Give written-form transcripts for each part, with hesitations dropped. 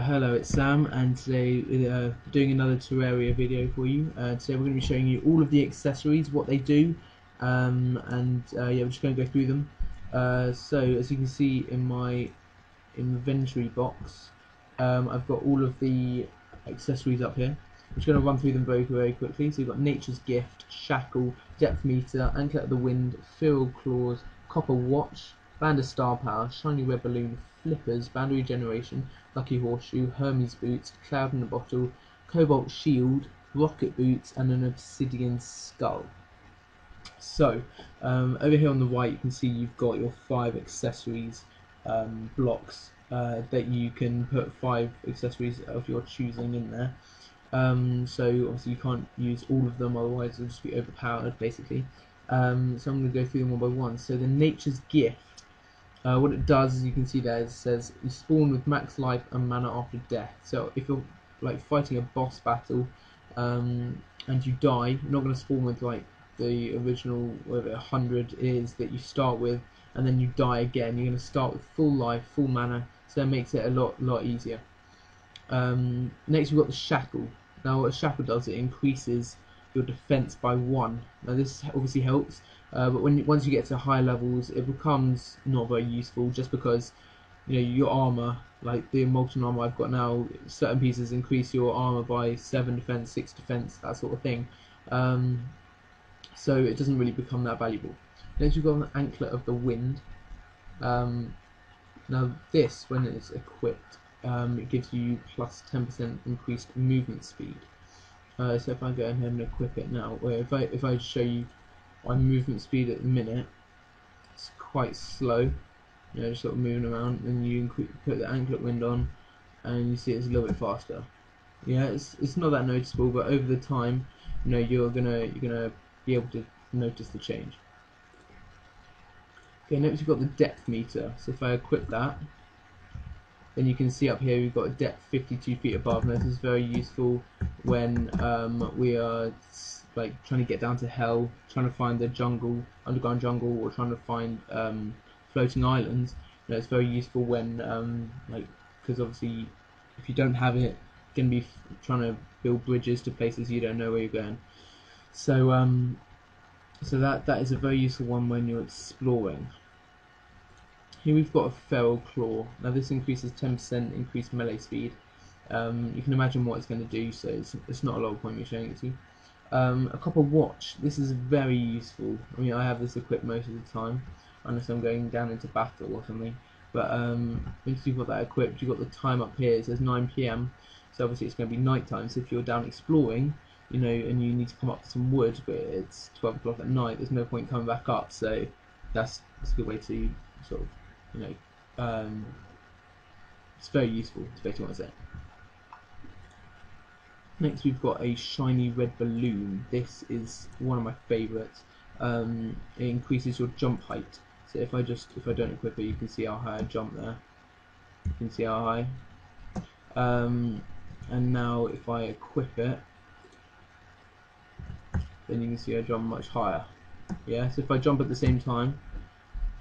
Hello, it's Sam, and today we're doing another Terraria video for you. Today we're going to be showing you all of the accessories, what they do, and yeah, we're just going to go through them. So as you can see in my inventory box, I've got all of the accessories up here. I'm just going to run through them very quickly. So you've got Nature's Gift, Shackle, Depth Meter, Anklet of the Wind, Feral Claws, Copper Watch, Band of Star Power, Shiny Red Balloon, Flippers, Band of Regeneration, Lucky Horseshoe, Hermes Boots, Cloud in a Bottle, Cobalt Shield, Rocket Boots, and an Obsidian Skull. So, over here on the right you can see you've got your 5 accessories blocks that you can put 5 accessories of your choosing in there. So obviously you can't use all of them, otherwise it'll just be overpowered basically. So I'm going to go through them one by one. So the Nature's Gift, what it does, as you can see there, it says you spawn with max life and mana after death. So if you're like fighting a boss battle and you die, you're not going to spawn with like the original whatever 100 is that you start with, and then you die again. You're going to start with full life, full mana, so that makes it a lot easier. Next we've got the Shackle. Now what a Shackle does, it increases your defense by 1. Now this obviously helps, but once you get to higher levels it becomes not very useful, just because your armor, like the molten armor I've got now, certain pieces increase your armor by 7 defense, 6 defense, that sort of thing. So it doesn't really become that valuable. Next we've got an Anklet of the Wind. Now this, when it's equipped, it gives you plus 10% increased movement speed. So if I go ahead and equip it now, or if I show you my movement speed at the minute, it's quite slow. Just sort of moving around, and you put the Anklet Wind on, and you see it's a little bit faster. Yeah, it's not that noticeable, but over the time, you're gonna be able to notice the change. Okay, next we've got the Depth Meter. So if I equip that, then you can see up here we've got a depth 52 feet above. Now this is very useful when we are like trying to get down to hell, trying to find the jungle, underground jungle, or trying to find floating islands. It's very useful when because obviously if you don't have it, you're going to be trying to build bridges to places you don't know where you're going. So so that is a very useful one when you're exploring. Here we've got a Feral Claw. Now this increases 10% increased melee speed. You can imagine what it's going to do, so it's not a lot of point me showing it to you. A Copper Watch. This is very useful. I mean, I have this equipped most of the time, unless I'm going down into battle or something. But once you've got that equipped, you've got the time up here. It says 9 PM, so obviously it's going to be night time. So if you're down exploring, and you need to come up to some wood, but it's 12 o'clock at night, there's no point coming back up. So that's a good way to sort of, it's very useful. It's basically what I said. Next we've got a Shiny Red Balloon. This is one of my favourites. It increases your jump height. So if I don't equip it, you can see how high I jump there. You can see how high. And now if I equip it, then you can see I jump much higher. Yeah, so if I jump at the same time,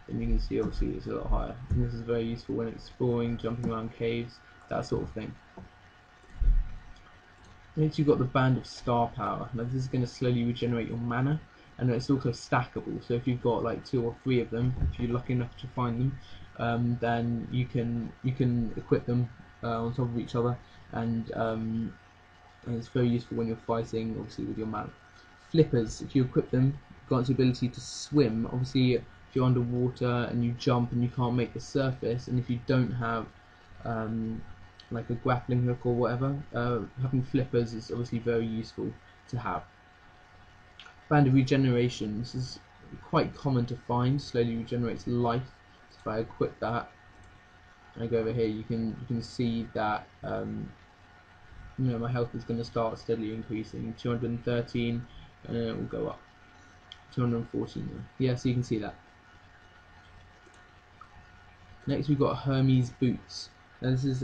then you can see obviously it's a lot higher. And this is very useful when exploring, jumping around caves, that sort of thing. Next you've got the Band of Star Power. Now this is going to slowly regenerate your mana, and it's also stackable. So if you've got like 2 or 3 of them, if you're lucky enough to find them, then you can equip them on top of each other, and it's very useful when you're fighting, obviously, with your mana. Flippers, if you equip them, you've got the ability to swim. Obviously, if you're underwater and you jump and you can't make the surface, and if you don't have like a grappling hook or whatever, having flippers is obviously very useful to have. Band of Regeneration, this is quite common to find, slowly regenerates life. So if I equip that, and I go over here, you can see that my health is going to start steadily increasing. 213, and then it will go up. 214 now. Yeah, so you can see that. Next we've got Hermes Boots. Now this is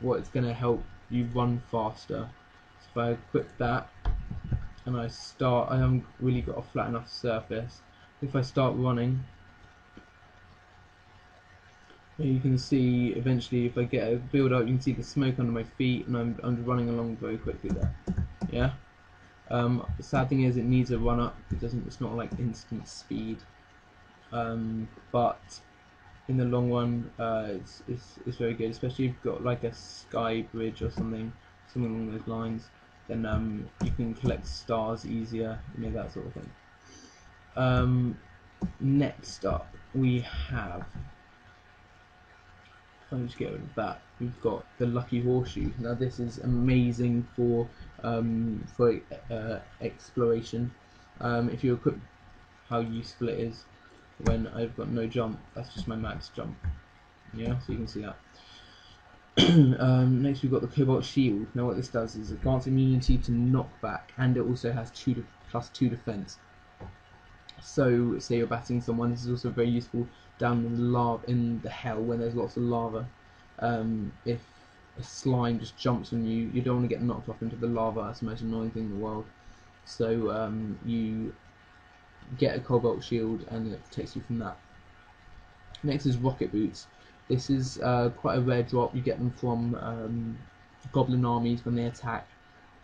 what it's going to help you run faster. So if I equip that and I haven't really got a flat enough surface. If I start running, You can see eventually if I get a build up, you can see the smoke under my feet, and I'm running along very quickly there. Yeah. The sad thing is it needs a run up. It doesn't. It's not like instant speed. But in the long run, it's very good. Especially if you've got like a sky bridge or something along those lines. Then you can collect stars easier. That sort of thing. Next up we have. If I just get rid of that, we've got the Lucky Horseshoe. Now this is amazing for exploration. If you equip how useful it is when I've got no jump, that's just my max jump. Yeah, so you can see that. Next we've got the Cobalt Shield. Now what this does is it grants immunity to knockback, and it also has +2 defense. So say you're batting someone, this is also very useful down in the hell when there's lots of lava. If a slime just jumps on you, you don't want to get knocked off into the lava. That's the most annoying thing in the world. So you get a Cobalt Shield and it protects you from that. Next is Rocket Boots. This is quite a rare drop. You get them from goblin armies when they attack.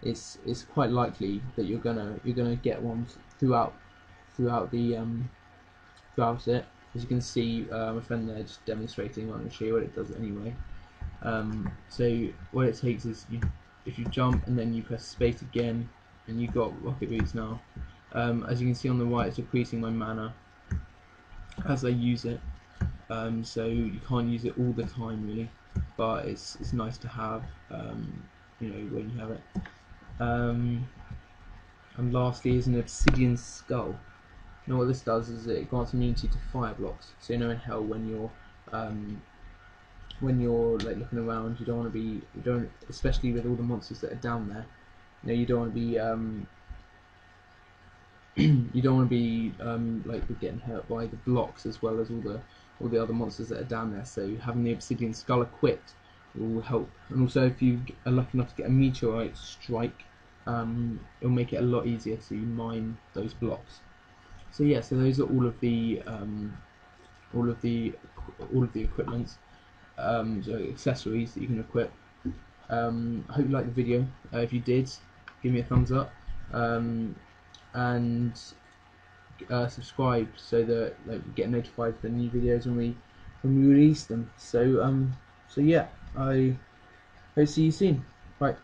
It's quite likely that you're gonna get ones throughout it. As you can see, my friend there just demonstrating. I'm going to show you what it does anyway. So what it takes is if you jump and then you press space again, and you've got Rocket Boots now. As you can see on the right, it's decreasing my mana as I use it. So you can't use it all the time really, but it's nice to have. When you have it. And lastly is an Obsidian Skull. Now what this does is it grants immunity to fire blocks. So in hell when you're like looking around, you don't, especially with all the monsters that are down there. You don't want to be you don't want to be like getting hurt by the blocks as well as all the other monsters that are down there. So having the Obsidian Skull equipped will help. And also if you are lucky enough to get a meteorite strike, it'll make it a lot easier to mine those blocks. So yeah, so those are all of the equipments, so accessories that you can equip. I hope you liked the video. If you did, give me a thumbs up, and subscribe so that you get notified for the new videos when we release them. So yeah, I hope to see you soon. Bye.